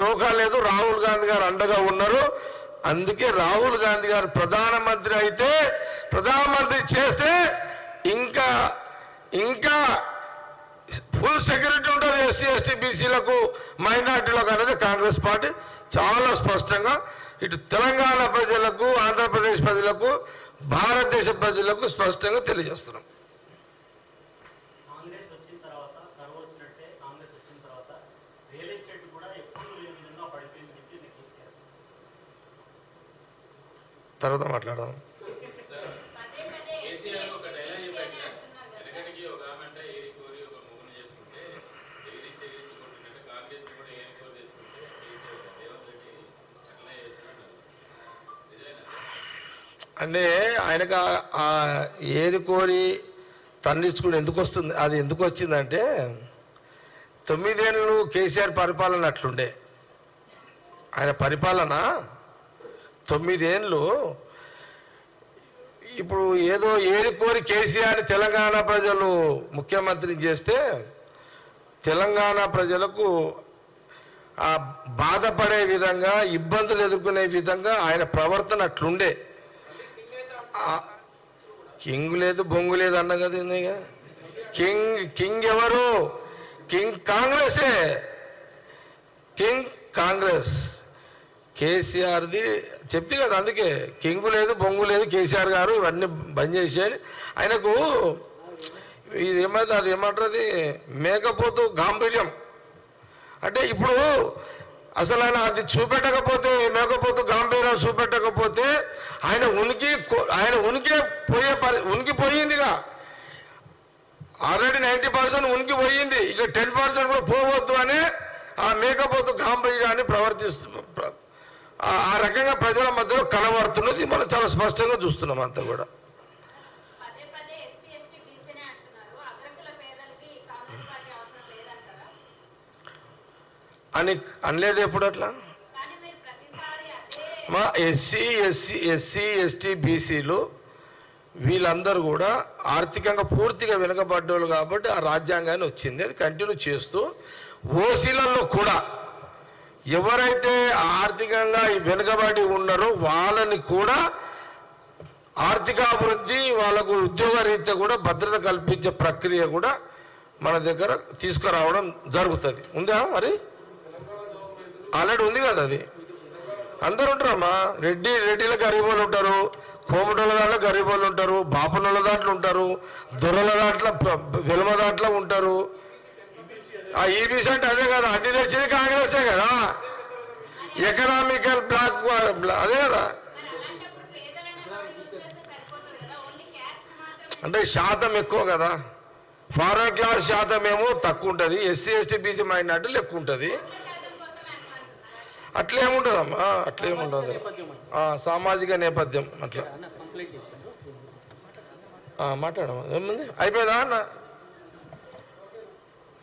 రోగా లేదు. రాహుల్ గాంధీ గారు అండగా ఉన్నారు. అందుకే రాహుల్ గాంధీ గారు ప్రధానమంత్రి అయితే, ప్రధానమంత్రి చేస్తే ఇంకా ఇంకా ఫుల్ సెక్యూరిటీ ఉంటుంది ఎస్సీ ఎస్టీ బీసీలకు, మైనార్టీలకు అనేది కాంగ్రెస్ పార్టీ చాలా స్పష్టంగా ఇటు తెలంగాణ ప్రజలకు, ఆంధ్రప్రదేశ్ ప్రజలకు, భారతదేశ ప్రజలకు స్పష్టంగా తెలియజేస్తున్నాం. తర్వాత మాట్లాడదాం. అంటే ఆయనకు ఏరుకోరి తండ్రించుకుని ఎందుకు వస్తుంది, అది ఎందుకు వచ్చిందంటే 9 ఏళ్ళు కేసీఆర్ పరిపాలన అట్లుండే. ఆయన పరిపాలన 9 ఏళ్ళు. ఇప్పుడు ఏదో ఏరుకోరి కేసీఆర్ తెలంగాణ ప్రజలు ముఖ్యమంత్రిని చేస్తే తెలంగాణ ప్రజలకు బాధపడే విధంగా, ఇబ్బందులు ఎదుర్కొనే విధంగా ఆయన ప్రవర్తన అట్లుండే. కింగ్ లేదు, బొంగు లేదు అన్నాం కదా. కింగ్ ఎవరు? కింగ్ కాంగ్రెసే. కింగ్ కాంగ్రెస్. కేసీఆర్ది చెప్తే కదా, అందుకే కింగు లేదు, బొంగు లేదు. కేసీఆర్ గారు ఇవన్నీ బంద్ చేసేయాలి. ఆయనకు ఇది ఏమైతే అది ఏమంటారు, మేకపోతు గాంభీర్యం. అంటే ఇప్పుడు అసలు ఆయన అది చూపెట్టకపోతే, మేకపోతు గాంభీర్యం చూపెట్టకపోతే ఆయన ఉనికి పోయిందిగా. ఆల్రెడీ 90% ఉనికి పోయింది. ఇక 10% కూడా పోవద్దు అని ఆ మేకపోతు గాంభీర్యాన్ని ఆ రకంగా ప్రజల మధ్యలో కనబడుతున్నది మనం చాలా స్పష్టంగా చూస్తున్నాం అంతా కూడా. అని అనలేదు ఎప్పుడు అట్లా. మా ఎస్సీ ఎస్టీ బీసీలు వీళ్ళందరూ కూడా ఆర్థికంగా పూర్తిగా వెనుకబడ్డోళ్ళు కాబట్టి ఆ రాజ్యాంగాన్ని వచ్చింది. అది కంటిన్యూ చేస్తూ ఓసీలలో కూడా ఎవరైతే ఆర్థికంగా వెనుకబడి ఉన్నారో వాళ్ళని కూడా ఆర్థికాభివృద్ధి, వాళ్ళకు ఉద్యోగరీత్యా కూడా భద్రత కల్పించే ప్రక్రియ కూడా మన దగ్గర తీసుకురావడం జరుగుతుంది. ఉందా మరి? ఆల్రెడీ ఉంది కదా. అది అందరు ఉంటారమ్మా. రెడ్డిల గరీబ్ వాళ్ళు ఉంటారు, కోమటోళ్ళ దాంట్లో గరీబ్ వాళ్ళు ఉంటారు, బాపనోళ్ళ దాంట్లో ఉంటారు, దొరల దాంట్లో, వెలుమ దాంట్లో ఉంటారు. ఆ ఈబీసీ అంటే అదే కదా, అన్ని తెచ్చింది కాంగ్రెసే కదా. ఎకనామికల్ బ్లాక్ అదే కదా. అంటే శాతం ఎక్కువ కదా. ఫార్వర్డ్ క్లాస్ శాతం ఏమో తక్కువ ఉంటుంది, ఎస్సీ ఎస్టీ బీసీ మైనార్టీలు ఎక్కువ ఉంటుంది. అట్లేముంటుందమ్మా, అట్లేముండదు. సామాజిక నేపథ్యం అట్లా మాట్లాడమా. ఏముంది, అయిపోయిందా అన్న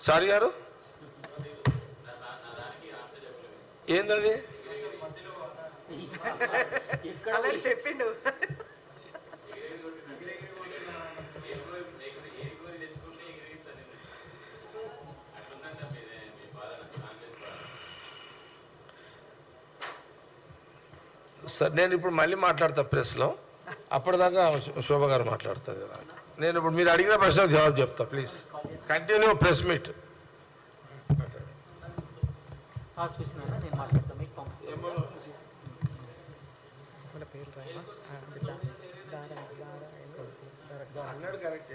సారి గారు? ఏందది చెప్పిండు? సార్ నేను ఇప్పుడు మళ్ళీ మాట్లాడతా ప్రెస్లో, అప్పటిదాకా శోభ గారు మాట్లాడుతుంది కదా. నేను ఇప్పుడు మీరు అడిగిన ప్రశ్నకు జవాబు చెప్తా. Please continue press meet. అన్నాడు కరెక్ట్.